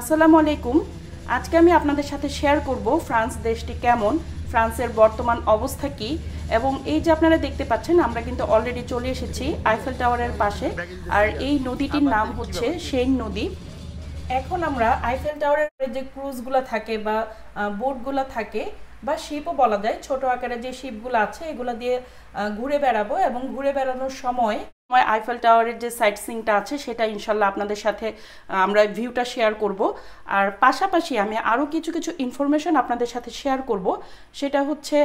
আসসালামুয়ালাইকুম। আজকে আমি আপনাদের সাথে শেয়ার করব ফ্রান্স দেশটি কেমন, ফ্রান্সের বর্তমান অবস্থা কি, এবং এই যে আপনারা দেখতে পাচ্ছেন আমরা কিন্তু অলরেডি চলে এসেছি আইফেল টাওয়ারের পাশে, আর এই নদীটির নাম হচ্ছে সেইন নদী। এখন আমরা আইফেল টাওয়ারের যে ক্রুজগুলো থাকে বা বোটগুলো থাকে বা শিপও বলা যায়, ছোট আকারে যে শিপগুলো আছে এগুলো দিয়ে ঘুরে বেড়াবো, এবং ঘুরে বেড়ানোর সময় আইফেল টাওয়ারের যে সাইট সিনটা আছে সেটা ইনশাল্লাহ আপনাদের সাথে আমরা ভিউটা শেয়ার করব। আর পাশাপাশি আমি আরও কিছু কিছু ইনফরমেশন আপনাদের সাথে শেয়ার করব। সেটা হচ্ছে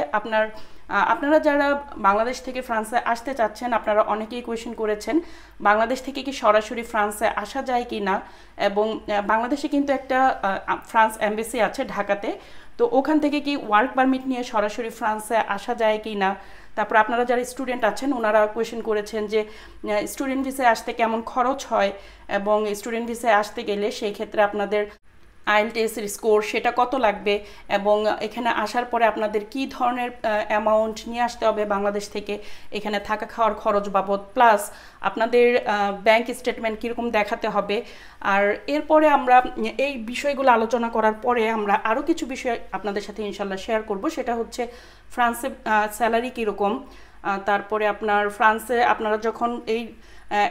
আপনারা যারা বাংলাদেশ থেকে ফ্রান্সে আসতে চাচ্ছেন, আপনারা অনেকেই কোয়েশ্চেন করেছেন বাংলাদেশ থেকে কি সরাসরি ফ্রান্সে আসা যায় কি না, এবং বাংলাদেশে কিন্তু একটা ফ্রান্স এমবেসি আছে ঢাকাতে, তো ওখান থেকে কি ওয়ার্ক পারমিট নিয়ে সরাসরি ফ্রান্সে আসা যায় কি না। তারপর আপনারা যারা স্টুডেন্ট আছেন ওনারা কোয়েশ্চেন করেছেন যে স্টুডেন্ট ভিসায় আসতে কেমন খরচ হয়, এবং স্টুডেন্ট ভিসায় আসতে গেলে সেই ক্ষেত্রে আপনাদের আইএলটিএসের স্কোর সেটা কত লাগবে, এবং এখানে আসার পরে আপনাদের কি ধরনের অ্যামাউন্ট নিয়ে আসতে হবে বাংলাদেশ থেকে এখানে থাকা খাওয়ার খরচ বাবদ, প্লাস আপনাদের ব্যাংক স্টেটমেন্ট কীরকম দেখাতে হবে। আর এরপরে আমরা এই বিষয়গুলো আলোচনা করার পরে আমরা আরও কিছু বিষয় আপনাদের সাথে ইনশাল্লাহ শেয়ার করব। সেটা হচ্ছে ফ্রান্সে স্যালারি কীরকম, তারপরে ফ্রান্সে আপনারা যখন এই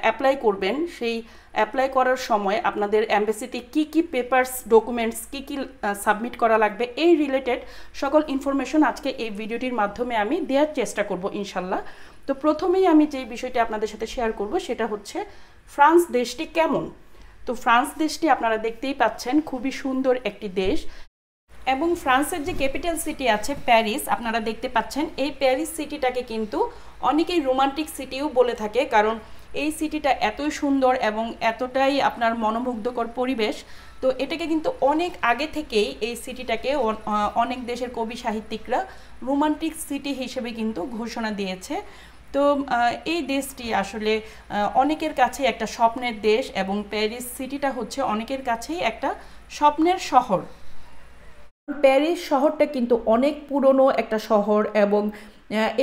অ্যাপ্লাই করবেন, সেই অ্যাপ্লাই করার সময় আপনাদের অ্যাম্বাসিতে কি কি পেপারস ডকুমেন্টস কি কি সাবমিট করা লাগবে, এই রিলেটেড সকল ইনফরমেশন আজকে এই ভিডিওটির মাধ্যমে আমি দেওয়ার চেষ্টা করব ইনশাল্লাহ। তো প্রথমেই আমি যে বিষয়টি আপনাদের সাথে শেয়ার করব সেটা হচ্ছে ফ্রান্স দেশটি কেমন। তো ফ্রান্স দেশটি আপনারা দেখতেই পাচ্ছেন খুবই সুন্দর একটি দেশ, এবং ফ্রান্সের যে ক্যাপিটাল সিটি আছে প্যারিস, আপনারা দেখতে পাচ্ছেন এই প্যারিস সিটিটাকে কিন্তু অনেকেই রোমান্টিক সিটিও বলে থাকে, কারণ এই সিটিটা এতই সুন্দর এবং এতটাই আপনার মনোমুগ্ধকর পরিবেশ। তো এটাকে কিন্তু অনেক আগে থেকেই এই সিটিটাকে অনেক দেশের কবি সাহিত্যিকরা রোমান্টিক সিটি হিসেবে কিন্তু ঘোষণা দিয়েছে। তো এই দেশটি আসলে অনেকের কাছে একটা স্বপ্নের দেশ, এবং প্যারিস সিটিটা হচ্ছে অনেকের কাছেই একটা স্বপ্নের শহর। প্যারিস শহরটা কিন্তু অনেক পুরনো একটা শহর, এবং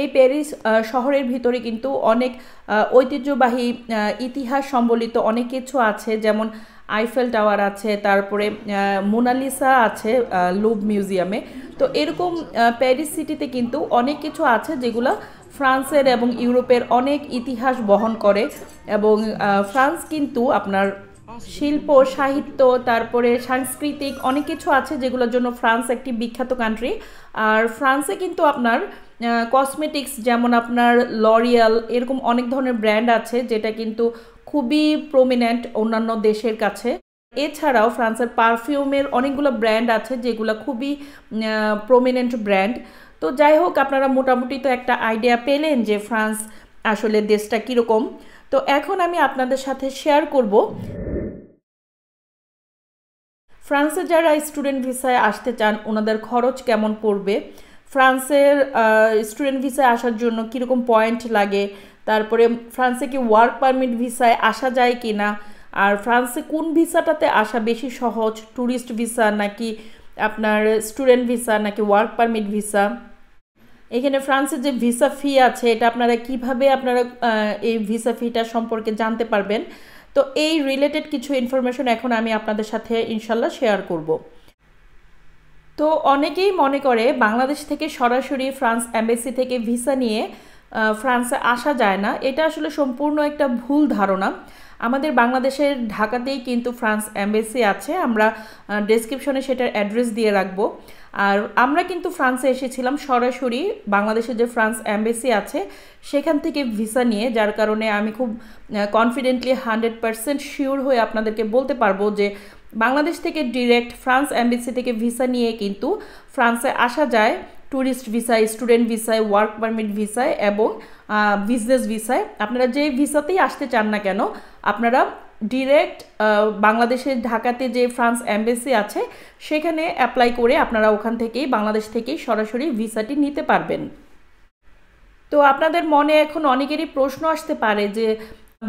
এই প্যারিস শহরের ভিতরে কিন্তু অনেক ঐতিহ্যবাহী ইতিহাস সম্বলিত অনেক কিছু আছে, যেমন আইফেল টাওয়ার আছে, তারপরে মোনালিসা আছে লুভ মিউজিয়ামে। তো এরকম প্যারিস সিটিতে কিন্তু অনেক কিছু আছে যেগুলো ফ্রান্সের এবং ইউরোপের অনেক ইতিহাস বহন করে, এবং ফ্রান্স কিন্তু আপনার শিল্প সাহিত্য তারপরে সাংস্কৃতিক অনেক কিছু আছে যেগুলোর জন্য ফ্রান্স একটি বিখ্যাত কান্ট্রি। আর ফ্রান্সে কিন্তু আপনার কসমেটিক্স যেমন আপনার লরিয়াল এরকম অনেক ধরনের ব্র্যান্ড আছে যেটা কিন্তু খুবই প্রমিনেন্ট অন্যান্য দেশের কাছে। এছাড়াও ফ্রান্সের পারফিউমের অনেকগুলো ব্র্যান্ড আছে যেগুলো খুবই প্রমিনেন্ট ব্র্যান্ড। তো যাই হোক, আপনারা মোটামুটি তো একটা আইডিয়া পেলেন যে ফ্রান্স আসলে দেশটা কীরকম। তো এখন আমি আপনাদের সাথে শেয়ার করব ফ্রান্সে যারা স্টুডেন্ট ভিসায় আসতে চান ওনাদের খরচ কেমন পড়বে, ফ্রান্সের স্টুডেন্ট ভিসায় আসার জন্য কীরকম পয়েন্ট লাগে, তারপরে ফ্রান্সে কি ওয়ার্ক পারমিট ভিসায় আসা যায় কি না, আর ফ্রান্সে কোন ভিসাটাতে আসা বেশি সহজ, ট্যুরিস্ট ভিসা নাকি আপনার স্টুডেন্ট ভিসা নাকি ওয়ার্ক পারমিট ভিসা, এখানে ফ্রান্সের যে ভিসা ফি আছে এটা আপনারা কিভাবে এই ভিসা ফিটা সম্পর্কে জানতে পারবেন। তো এই রিলেটেড কিছু ইনফরমেশন এখন আমি আপনাদের সাথে ইনশাল্লাহ শেয়ার করব। তো অনেকেই মনে করে বাংলাদেশ থেকে সরাসরি ফ্রান্স এম্বাসি থেকে ভিসা নিয়ে ফ্রান্সে আসা যায় না। এটা আসলে সম্পূর্ণ একটা ভুল ধারণা। আমাদের বাংলাদেশের ঢাকাতেই কিন্তু ফ্রান্স এম্বাসি আছে, আমরা ডেসক্রিপশনে সেটার অ্যাড্রেস দিয়ে রাখবো। আর আমরা কিন্তু ফ্রান্সে এসেছিলাম সরাসরি বাংলাদেশের যে ফ্রান্স এম্বাসি আছে সেখান থেকে ভিসা নিয়ে, যার কারণে আমি খুব কনফিডেন্টলি 100% শিওর হয়ে আপনাদেরকে বলতে পারবো যে বাংলাদেশ থেকে ডিরেক্ট ফ্রান্স এম্বাসি থেকে ভিসা নিয়ে কিন্তু ফ্রান্সে আসা যায় ট্যুরিস্ট ভিসায়, স্টুডেন্ট ভিসায়, ওয়ার্ক পারমিট ভিসায় এবং বিজনেস ভিসায়। আপনারা যে ভিসাতেই আসতে চান না কেন আপনারা ডিরেক্ট বাংলাদেশের ঢাকাতে যে ফ্রান্স এম্বাসি আছে সেখানে অ্যাপ্লাই করে আপনারা ওখান থেকেই বাংলাদেশ থেকেই সরাসরি ভিসাটি নিতে পারবেন। তো আপনাদের মনে এখন অনেকেরই প্রশ্ন আসতে পারে যে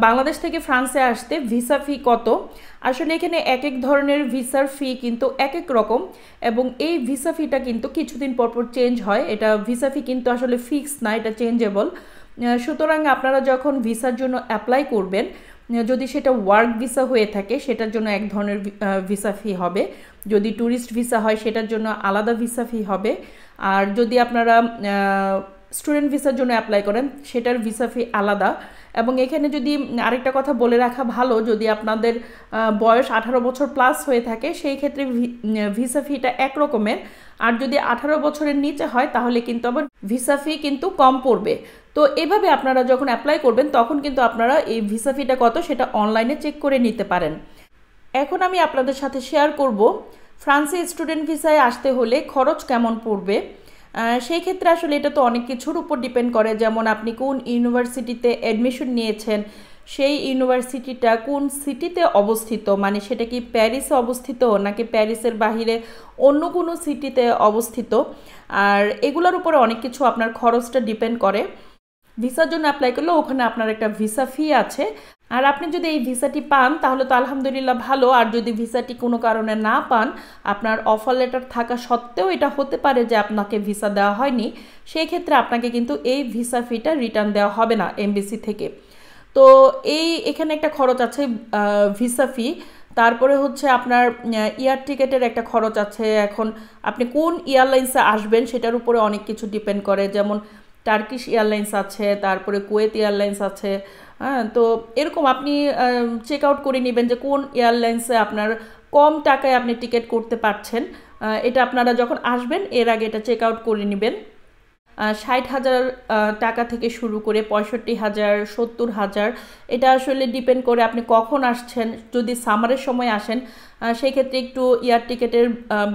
বাংলাদেশ থেকে ফ্রান্সে আসতে ভিসা ফি কত। আসলে এখানে এক এক ধরনের ভিসার ফি কিন্তু এক এক রকম, এবং এই ভিসা ফিটা কিন্তু কিছুদিন পরপর চেঞ্জ হয়। এটা ভিসা ফি কিন্তু আসলে ফিক্স না, এটা চেঞ্জেবল। সুতরাং আপনারা যখন ভিসার জন্য অ্যাপ্লাই করবেন যদি সেটা ওয়ার্ক ভিসা হয়ে থাকে সেটার জন্য এক ধরনের ভিসা ফি হবে, যদি ট্যুরিস্ট ভিসা হয় সেটার জন্য আলাদা ভিসা ফি হবে, আর যদি আপনারা স্টুডেন্ট ভিসার জন্য অ্যাপ্লাই করেন সেটার ভিসা ফি আলাদা। এবং এখানে যদি আরেকটা কথা বলে রাখা ভালো, যদি আপনাদের বয়স 18 বছর প্লাস হয়ে থাকে সেই ক্ষেত্রে ভিসা ফিটা একরকমের, আর যদি 18 বছরের নিচে হয় তাহলে কিন্তু আবার ভিসা ফি কিন্তু কম পড়বে। তো এভাবে আপনারা যখন অ্যাপ্লাই করবেন তখন কিন্তু আপনারা এই ভিসা ফিটা কত সেটা অনলাইনে চেক করে নিতে পারেন। এখন আমি আপনাদের সাথে শেয়ার করব ফ্রান্সে স্টুডেন্ট ভিসায় আসতে হলে খরচ কেমন পড়বে। সেই ক্ষেত্রে আসলে এটা তো অনেক কিছুর উপর ডিপেন্ড করে, যেমন আপনি কোন ইউনিভার্সিটিতে অ্যাডমিশন নিয়েছেন, সেই ইউনিভার্সিটিটা কোন সিটিতে অবস্থিত, মানে সেটা কি প্যারিসে অবস্থিত নাকি প্যারিসের বাহিরে অন্য কোনো সিটিতে অবস্থিত, আর এগুলোর উপরে অনেক কিছু আপনার খরচটা ডিপেন্ড করে। ভিসার জন্য অ্যাপ্লাই করলে ওখানে আপনার একটা ভিসা ফি আছে, আর আপনি যদি এই ভিসাটি পান তাহলে তো আলহামদুলিল্লাহ ভালো, আর যদি ভিসাটি কোনো কারণে না পান, আপনার অফার লেটার থাকা সত্ত্বেও এটা হতে পারে যে আপনাকে ভিসা দেওয়া হয়নি, সেই ক্ষেত্রে আপনাকে কিন্তু এই ভিসা ফিটা রিটার্ন দেওয়া হবে না এমবেসি থেকে। তো এখানে একটা খরচ আছে ভিসা ফি। তারপরে হচ্ছে আপনার এয়ার টিকেটের একটা খরচ আছে। এখন আপনি কোন এয়ারলাইন্সে আসবেন সেটার উপরে অনেক কিছু ডিপেন্ড করে, যেমন টার্কিশ এয়ারলাইন্স আছে, তারপরে কুয়েত এয়ারলাইন্স আছে। হ্যাঁ, তো এরকম আপনি চেক আউট করে নেবেন যে কোন এয়ারলাইন্সে আপনার কম টাকায় আপনি টিকিট করতে পারছেন। এটা আপনারা যখন আসবেন এর আগে এটা চেক আউট করে নেবেন। 60,000 টাকা থেকে শুরু করে 65,000, 70,000, এটা আসলে ডিপেন্ড করে আপনি কখন আসছেন। যদি সামারের সময় আসেন সেই ক্ষেত্রে একটু এয়ার টিকেটের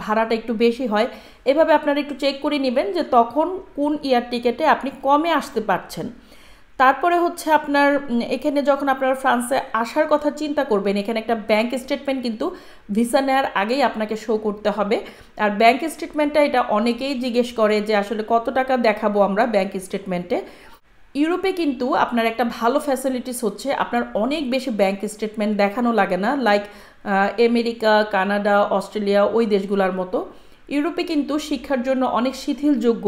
ভাড়াটা একটু বেশি হয়। এভাবে আপনারা একটু চেক করে নেবেন যে তখন কোন এয়ার টিকেটে আপনি কমে আসতে পারছেন। তারপরে হচ্ছে আপনার এখানে যখন আপনারা ফ্রান্সে আসার কথা চিন্তা করবেন, এখানে একটা ব্যাংক স্টেটমেন্ট কিন্তু ভিসা নেওয়ার আগেই আপনাকে শো করতে হবে। আর ব্যাংক স্টেটমেন্টটা এটা অনেকেই জিজ্ঞেস করে যে আসলে কত টাকা দেখাবো আমরা ব্যাংক স্টেটমেন্টে। ইউরোপে কিন্তু আপনার একটা ভালো ফ্যাসিলিটিস হচ্ছে আপনার অনেক বেশি ব্যাংক স্টেটমেন্ট দেখানো লাগে না, লাইক আমেরিকা, কানাডা, অস্ট্রেলিয়া ওই দেশগুলোর মতো। ইউরোপে কিন্তু শিক্ষার জন্য অনেক শিথিলযোগ্য।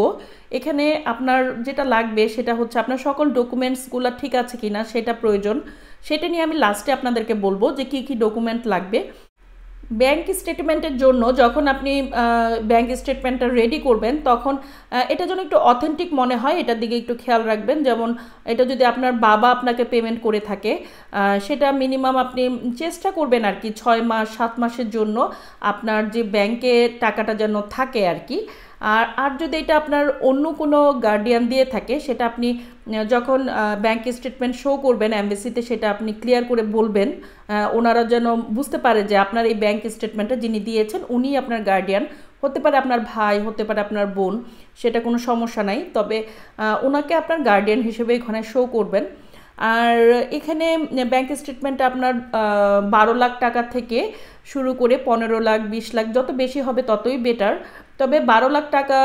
এখানে আপনার যেটা লাগবে সেটা হচ্ছে আপনার সকল ডকুমেন্টসগুলো ঠিক আছে কিনা সেটা প্রয়োজন। সেটা নিয়ে আমি লাস্টে আপনাদেরকে বলবো যে কী কী ডকুমেন্ট লাগবে। ব্যাংক স্টেটমেন্টের জন্য যখন আপনি ব্যাংক স্টেটমেন্টটা রেডি করবেন তখন এটা যেন একটু অথেন্টিক মনে হয়, এটার দিকে একটু খেয়াল রাখবেন। যেমন এটা যদি আপনার বাবা আপনাকে পেমেন্ট করে থাকে সেটা মিনিমাম আপনি চেষ্টা করবেন আর কি 6 মাস 7 মাসের জন্য আপনার যে ব্যাংকে টাকাটা যেন থাকে আর কি। আর যদি এটা আপনার অন্য কোনো গার্ডিয়ান দিয়ে থাকে সেটা আপনি যখন ব্যাংক স্টেটমেন্ট শো করবেন এমবেসিতে সেটা আপনি ক্লিয়ার করে বলবেন, ওনারা যেন বুঝতে পারে যে আপনার এই ব্যাংক স্টেটমেন্টটা যিনি দিয়েছেন উনি আপনার গার্ডিয়ান। হতে পারে আপনার ভাই, হতে পারে আপনার বোন, সেটা কোনো সমস্যা নাই, তবে ওনাকে আপনার গার্ডিয়ান হিসেবে এখানে শো করবেন। আর এখানে ব্যাংক স্টেটমেন্টটা আপনার 12 লাখ টাকা থেকে শুরু করে 15 লাখ 20 লাখ, যত বেশি হবে ততই বেটার। তবে 12 লাখ টাকা,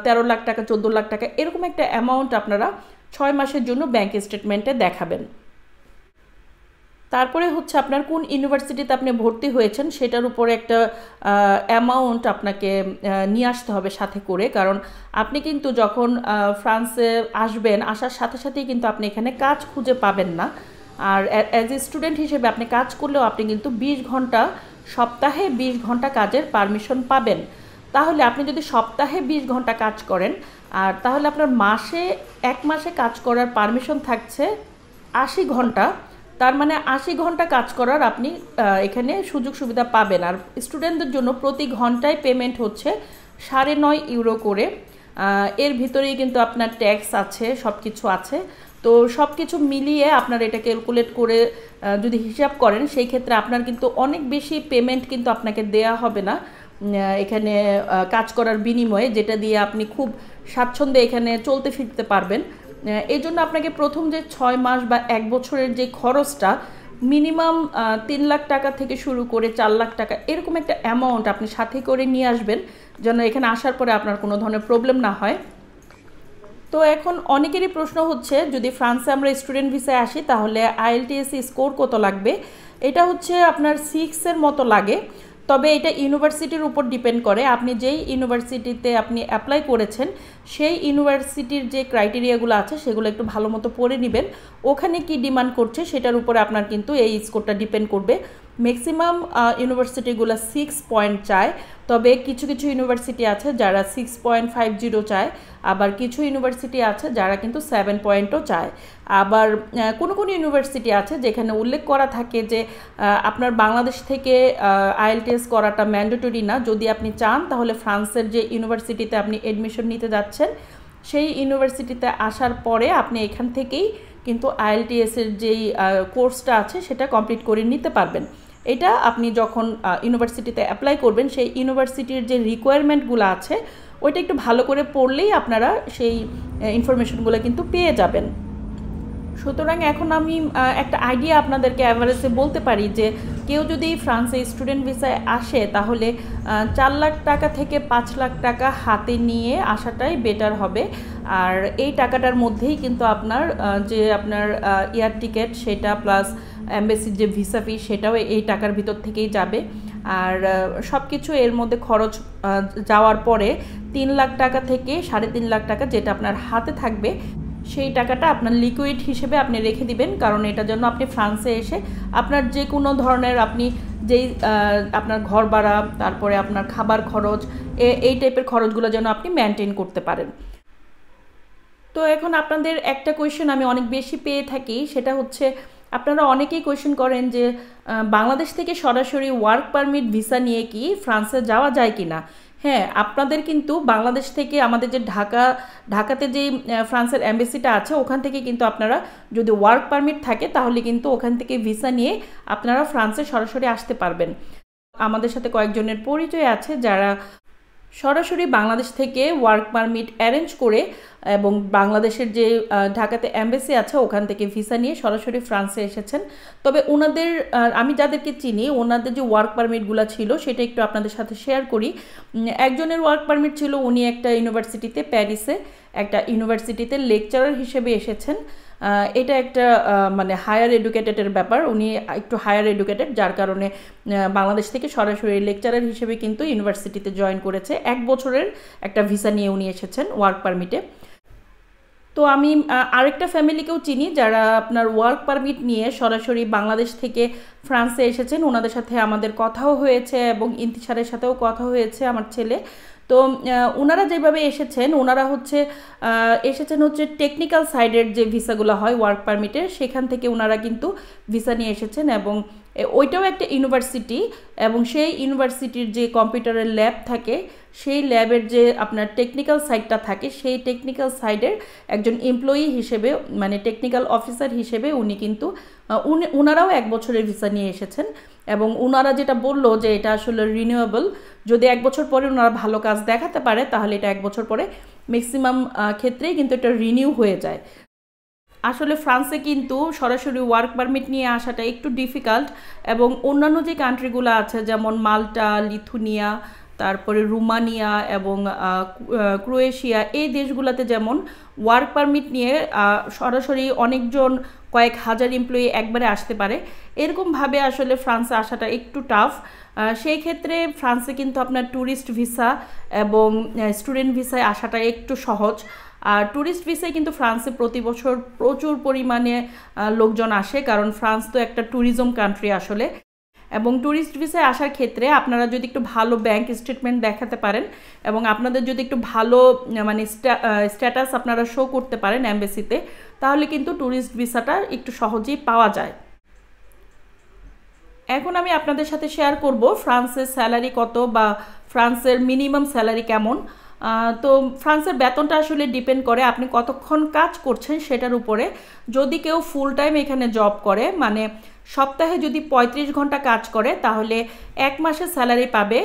13 লাখ টাকা, 14 লাখ টাকা এরকম একটা অ্যামাউন্ট আপনারা 6 মাসের জন্য ব্যাংক স্টেটমেন্টে দেখাবেন। তারপরে হচ্ছে আপনার কোন ইউনিভার্সিটিতে আপনি ভর্তি হয়েছেন সেটার উপরে একটা অ্যামাউন্ট আপনাকে নিয়ে আসতে হবে সাথে করে, কারণ আপনি কিন্তু যখন ফ্রান্সে আসবেন আসার সাথে সাথেই কিন্তু আপনি এখানে কাজ খুঁজে পাবেন না। আর অ্যাজ এ স্টুডেন্ট হিসেবে আপনি কাজ করলেও আপনি কিন্তু 20 ঘন্টা, সপ্তাহে 20 ঘন্টা কাজের পারমিশন পাবেন। তাহলে আপনি যদি সপ্তাহে 20 ঘন্টা কাজ করেন আর তাহলে আপনার এক মাসে কাজ করার পারমিশন থাকছে 80 ঘন্টা। তার মানে 80 ঘন্টা কাজ করার আপনি এখানে সুযোগ সুবিধা পাবেন। আর স্টুডেন্টদের জন্য প্রতি ঘন্টায় পেমেন্ট হচ্ছে 9.5 ইউরো করে। এর ভিতরেই কিন্তু আপনার ট্যাক্স আছে, সব কিছু আছে। তো সব কিছু মিলিয়ে আপনার এটা ক্যালকুলেট করে যদি হিসাব করেন সেই ক্ষেত্রে আপনার কিন্তু অনেক বেশি পেমেন্ট কিন্তু আপনাকে দেয়া হবে না এখানে কাজ করার বিনিময়ে, যেটা দিয়ে আপনি খুব স্বাচ্ছন্দ্যে এখানে চলতে ফিরতে পারবেন। এই জন্য আপনাকে প্রথম যে 6 মাস বা 1 বছরের যে খরচটা মিনিমাম 3 লাখ টাকা থেকে শুরু করে 4 লাখ টাকা এরকম একটা অ্যামাউন্ট আপনি সাথে করে নিয়ে আসবেন, যেন এখানে আসার পরে আপনার কোনো ধরনের প্রবলেম না হয়। তো এখন অনেকেরই প্রশ্ন হচ্ছে যদি ফ্রান্সে আমরা স্টুডেন্ট ভিসায় আসি তাহলে IELTS স্কোর কত লাগবে। এটা হচ্ছে আপনার 6 এর মতো লাগে। তবে এটা ইউনিভার্সিটির উপর ডিপেন্ড করে, আপনি যেই ইউনিভার্সিটিতে আপনি অ্যাপ্লাই করেছেন সেই ইউনিভার্সিটির যে ক্রাইটেরিয়াগুলো আছে সেগুলো একটু ভালো মতো পড়ে নেবেন। ওখানে কি ডিমান্ড করছে সেটার উপরে আপনার কিন্তু এই স্কোরটা ডিপেন্ড করবে। ম্যাক্সিমাম ইউনিভার্সিটিগুলো 6 পয়েন্ট চায়, তবে কিছু কিছু ইউনিভার্সিটি আছে যারা 6.50 চায়, আবার কিছু ইউনিভার্সিটি আছে যারা কিন্তু 7 পয়েন্টও চায়। আবার কোনো কোনো ইউনিভার্সিটি আছে যেখানে উল্লেখ করা থাকে যে আপনার বাংলাদেশ থেকে আইএলটিএস করাটা ম্যান্ডেটরি না, যদি আপনি চান তাহলে ফ্রান্সের যে ইউনিভার্সিটিতে আপনি এডমিশন নিতে যাচ্ছেন সেই ইউনিভার্সিটিতে আসার পরে আপনি এখান থেকেই কিন্তু আইএলটিএসের যেই কোর্সটা আছে সেটা কমপ্লিট করে নিতে পারবেন। এটা আপনি যখন ইউনিভার্সিটিতে অ্যাপ্লাই করবেন সেই ইউনিভার্সিটির যে রিকোয়ারমেন্টগুলো আছে ওইটা একটু ভালো করে পড়লেই আপনারা সেই ইনফরমেশনগুলো কিন্তু পেয়ে যাবেন। সুতরাং এখন আমি একটা আইডিয়া আপনাদেরকে অ্যাভারেজে বলতে পারি যে কেউ যদি ফ্রান্সে স্টুডেন্ট ভিসায় আসে তাহলে 4 লাখ টাকা থেকে 5 লাখ টাকা হাতে নিয়ে আসাটাই বেটার হবে। আর এই টাকাটার মধ্যেই কিন্তু আপনার যে আপনার এয়ার টিকিট সেটা প্লাস এমবাসির যে ভিসা ফি সেটাও এই টাকার ভিতর থেকেই যাবে। আর সব কিছু এর মধ্যে খরচ যাওয়ার পরে 3 লাখ টাকা থেকে 3.5 লাখ টাকা যেটা আপনার হাতে থাকবে সেই টাকাটা আপনার লিকুইড হিসেবে আপনি রেখে দিবেন, কারণ এটার জন্য আপনি ফ্রান্সে এসে আপনার যে কোনো ধরনের আপনি যেই আপনার ঘর ভাড়া তারপরে আপনার খাবার খরচ এই টাইপের খরচগুলো যেন আপনি মেনটেন করতে পারেন। তো এখন আপনাদের একটা কোয়েশ্চেন আমি অনেক বেশি পেয়ে থাকি, সেটা হচ্ছে আপনারা অনেকেই কোয়েশ্চেন করেন যে বাংলাদেশ থেকে সরাসরি ওয়ার্ক পারমিট ভিসা নিয়ে কি ফ্রান্সে যাওয়া যায় কি না। হ্যাঁ, আপনাদের কিন্তু বাংলাদেশ থেকে আমাদের যে ঢাকাতে যে ফ্রান্সের এমবাসিটা আছে ওখান থেকে কিন্তু আপনারা যদি ওয়ার্ক পারমিট থাকে তাহলে কিন্তু ওখান থেকে ভিসা নিয়ে আপনারা ফ্রান্সে সরাসরি আসতে পারবেন। আমাদের সাথে কয়েকজনের পরিচয় আছে যারা সরাসরি বাংলাদেশ থেকে ওয়ার্ক পারমিট অ্যারেঞ্জ করে এবং বাংলাদেশের যে ঢাকাতে এমবাসি আছে ওখান থেকে ভিসা নিয়ে সরাসরি ফ্রান্সে এসেছেন। তবে ওনাদের আমি যাদেরকে চিনি ওনাদের যে ওয়ার্ক পারমিটগুলো ছিল সেটা একটু আপনাদের সাথে শেয়ার করি। একজনের ওয়ার্ক পারমিট ছিল, উনি একটা ইউনিভার্সিটিতে প্যারিসে একটা ইউনিভার্সিটিতে লেকচারার হিসেবে এসেছেন। এটা একটা মানে হায়ার এডুকেটেডের ব্যাপার, উনি একটু হায়ার এডুকেটেড যার কারণে বাংলাদেশ থেকে সরাসরি লেকচারার হিসেবে কিন্তু ইউনিভার্সিটিতে জয়েন করেছে। 1 বছরের একটা ভিসা নিয়ে উনি এসেছেন ওয়ার্ক পারমিটে। তো আমি আরেকটা ফ্যামিলিকেও চিনি যারা আপনার ওয়ার্ক পারমিট নিয়ে সরাসরি বাংলাদেশ থেকে ফ্রান্সে এসেছেন, ওনাদের সাথে আমাদের কথাও হয়েছে এবং ইন্তিশারের সাথেও কথা হয়েছে আমার ছেলে। তো ওনারা যেভাবে এসেছেন ওনারা এসেছেন হচ্ছে টেকনিক্যাল সাইডের যে ভিসাগুলো হয় ওয়ার্ক পারমিটের সেখান থেকে ওনারা কিন্তু ভিসা নিয়ে এসেছেন এবং ওইটাও একটা ইউনিভার্সিটি এবং সেই ইউনিভার্সিটির যে কম্পিউটারের ল্যাব থাকে সেই ল্যাবের যে আপনার টেকনিক্যাল সাইডটা থাকে সেই টেকনিক্যাল সাইডের একজন এমপ্লয়ি হিসেবে মানে টেকনিক্যাল অফিসার হিসেবে উনি কিন্তু ওনারাও 1 বছরের ভিসা নিয়ে এসেছেন এবং ওনারা যেটা বললো যে এটা আসলে রিনিউয়েবল, যদি 1 বছর পরে ওনারা ভালো কাজ দেখাতে পারে তাহলে এটা 1 বছর পরে ম্যাক্সিমাম ক্ষেত্রেই কিন্তু এটা রিনিউ হয়ে যায়। আসলে ফ্রান্সে কিন্তু সরাসরি ওয়ার্ক পারমিট নিয়ে আসাটা একটু ডিফিকাল্ট এবং অন্যান্য যে কান্ট্রিগুলো আছে যেমন মাল্টা, লিথুনিয়া, তারপরে রোমানিয়া এবং ক্রোয়েশিয়া, এই দেশগুলোতে যেমন ওয়ার্ক পারমিট নিয়ে সরাসরি অনেকজন কয়েক হাজার এমপ্লয়ি একবারে আসতে পারে, এরকমভাবে আসলে ফ্রান্সে আসাটা একটু টাফ। সেই ক্ষেত্রে ফ্রান্সে কিন্তু আপনার ট্যুরিস্ট ভিসা এবং স্টুডেন্ট ভিসায় আসাটা একটু সহজ। আর ট্যুরিস্ট ভিসায় কিন্তু ফ্রান্সে প্রতি বছর প্রচুর পরিমাণে লোকজন আসে, কারণ ফ্রান্স তো একটা ট্যুরিজম কান্ট্রি আসলে। এবং ট্যুরিস্ট ভিসায় আসার ক্ষেত্রে আপনারা যদি একটু ভালো ব্যাংক স্টেটমেন্ট দেখাতে পারেন এবং আপনাদের যদি একটু ভালো মানে স্ট্যাটাস আপনারা শো করতে পারেন এমবাসিতে, তাহলে কিন্তু ট্যুরিস্ট ভিসাটা একটু সহজেই পাওয়া যায়। এখন আমি আপনাদের সাথে শেয়ার করব ফ্রান্সের স্যালারি কত বা ফ্রান্সের মিনিমাম স্যালারি কেমন। তো ফ্রান্সের বেতনটা আসলে ডিপেন্ড করে আপনি কতক্ষণ কাজ করছেন সেটার উপরে। যদি কেউ ফুল টাইম এখানে জব করে মানে সপ্তাহে যদি 35 ঘন্টা কাজ করে তাহলে 1 মাসের স্যালারি পাবে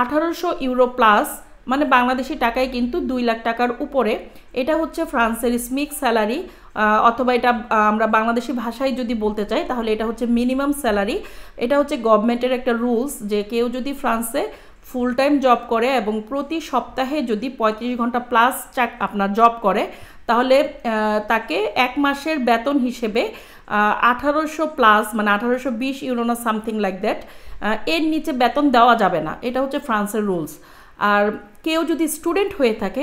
1800 ইউরো প্লাস, মানে বাংলাদেশি টাকায় কিন্তু 2 লাখ টাকার উপরে। এটা হচ্ছে ফ্রান্সের স্মিক স্যালারি, অথবা এটা আমরা বাংলাদেশি ভাষায় যদি বলতে চাই তাহলে এটা হচ্ছে মিনিমাম স্যালারি। এটা হচ্ছে গভর্নমেন্টের একটা রুলস যে কেউ যদি ফ্রান্সে ফুল টাইম জব করে এবং প্রতি সপ্তাহে যদি 35 ঘন্টা প্লাস আপনার জব করে তাহলে তাকে 1 মাসের বেতন হিসেবে 1800+ মানে 1820 ইউরো না সামথিং লাইক দ্যাট, এর নিচে বেতন দেওয়া যাবে না। এটা হচ্ছে ফ্রান্সের রুলস। আর কেউ যদি স্টুডেন্ট হয়ে থাকে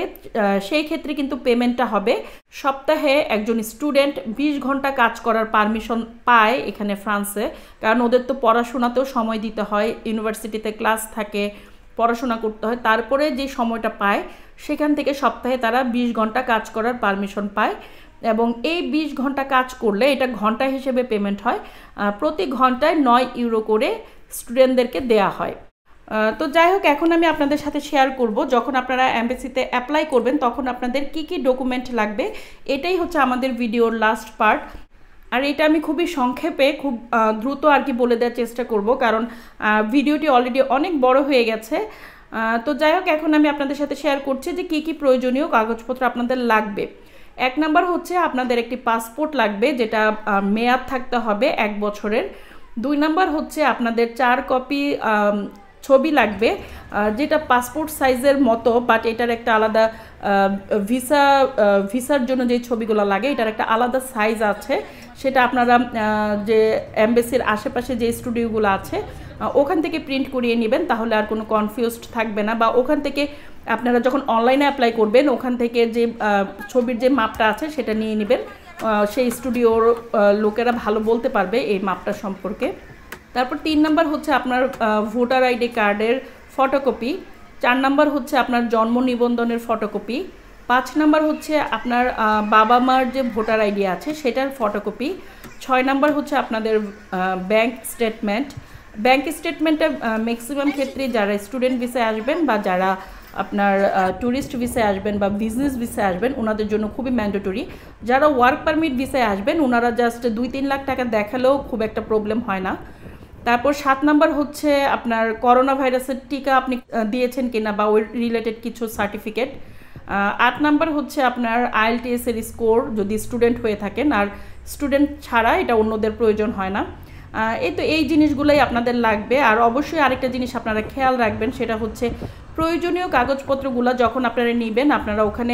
সেই ক্ষেত্রে কিন্তু পেমেন্টটা হবে, সপ্তাহে একজন স্টুডেন্ট 20 ঘন্টা কাজ করার পারমিশন পায় এখানে ফ্রান্সে, কারণ ওদের তো পড়াশোনাতেও সময় দিতে হয়, ইউনিভার্সিটিতে ক্লাস থাকে, পড়াশোনা করতে হয়, তারপরে যে সময়টা পায় সেখান থেকে সপ্তাহে তারা 20 ঘন্টা কাজ করার পারমিশন পায়। এবং এই 20 ঘন্টা কাজ করলে এটা ঘন্টা হিসেবে পেমেন্ট হয়, প্রতি ঘন্টায় 9 ইউরো করে স্টুডেন্টদেরকে দেয়া হয়। তো যাই হোক, এখন আমি আপনাদের সাথে শেয়ার করব যখন আপনারা এমবেসিতে অ্যাপ্লাই করবেন তখন আপনাদের কি কি ডকুমেন্ট লাগবে। এটাই হচ্ছে আমাদের ভিডিওর লাস্ট পার্ট। আর এটা আমি খুবই সংক্ষেপে খুব দ্রুত আর কি বলে দেওয়ার চেষ্টা করব, কারণ ভিডিওটি অলরেডি অনেক বড় হয়ে গেছে। তো যাই হোক, এখন আমি আপনাদের সাথে শেয়ার করছি যে কি কি প্রয়োজনীয় কাগজপত্র আপনাদের লাগবে। 1 নাম্বার হচ্ছে আপনাদের একটি পাসপোর্ট লাগবে, যেটা মেয়াদ থাকতে হবে 1 বছরের। 2 নাম্বার হচ্ছে আপনাদের 4 কপি ছবি লাগবে, যেটা পাসপোর্ট সাইজের মতো, বাট এটার একটা আলাদা ভিসার জন্য যে ছবিগুলো লাগে এটার একটা আলাদা সাইজ আছে, সেটা আপনারা যে এমবেসির আশেপাশে যে স্টুডিওগুলো আছে ওখান থেকে প্রিন্ট করিয়ে নেবেন, তাহলে আর কোনো কনফিউজড থাকবে না। বা ওখান থেকে আপনারা যখন অনলাইনে অ্যাপ্লাই করবেন ওখান থেকে যে ছবির যে মাপটা আছে সেটা নিয়ে নেবেন, সেই স্টুডিওর লোকেরা ভালো বলতে পারবে এই মাপটা সম্পর্কে। তারপর 3 নাম্বার হচ্ছে আপনার ভোটার আইডি কার্ডের ফটোকপি। 4 নাম্বার হচ্ছে আপনার জন্ম নিবন্ধনের ফটোকপি। 5 নাম্বার হচ্ছে আপনার বাবা মার যে ভোটার আইডি আছে সেটার ফটোকপি। 6 নাম্বার হচ্ছে আপনাদের ব্যাংক স্টেটমেন্ট। ব্যাংক স্টেটমেন্টটা ম্যাক্সিমাম ক্ষেত্রে যারা স্টুডেন্ট ভিসায় আসবেন বা যারা আপনার ট্যুরিস্ট ভিসায় আসবেন বা বিজনেস ভিসায় আসবেন ওনাদের জন্য খুবই ম্যান্ডেটরি। যারা ওয়ার্ক পারমিট ভিসায় আসবেন ওনারা জাস্ট 2-3 লাখ টাকা দেখালেও খুব একটা প্রবলেম হয় না। তারপর 7 নাম্বার হচ্ছে আপনার করোনা ভাইরাসের টিকা আপনি দিয়েছেন কিনা বা ওই রিলেটেড কিছু সার্টিফিকেট। 8 নাম্বার হচ্ছে আপনার IELTS এর স্কোর যদি স্টুডেন্ট হয়ে থাকেন, আর স্টুডেন্ট ছাড়া এটা অন্যদের প্রয়োজন হয় না। এই জিনিসগুলোই আপনাদের লাগবে। আর অবশ্যই আরেকটা জিনিস আপনারা খেয়াল রাখবেন, সেটা হচ্ছে প্রয়োজনীয় কাগজপত্রগুলো যখন আপনারা নেবেন, আপনারা ওখানে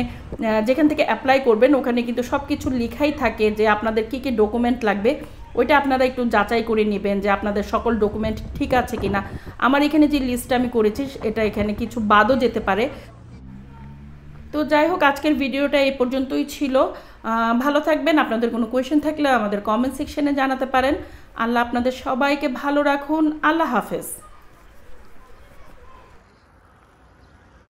যেখান থেকে অ্যাপ্লাই করবেন ওখানে কিন্তু সব কিছু লেখাই থাকে যে আপনাদের কী কী ডকুমেন্ট লাগবে, ওইটা আপনারা একটু যাচাই করে নেবেন যে আপনাদের সকল ডকুমেন্ট ঠিক আছে কিনা। আমার এখানে যে লিস্টটা আমি করেছি এটা এখানে কিছু বাদও যেতে পারে। তো যাই হোক, আজকের ভিডিওটা এই পর্যন্তই ছিল। ভালো থাকবেন। আপনাদের কোনো কোয়েশ্চেন থাকলে আমাদের কমেন্ট সেকশনে জানাতে পারেন। আল্লাহ আপনাদের সবাইকে ভালো রাখুন। আল্লাহ হাফেজ।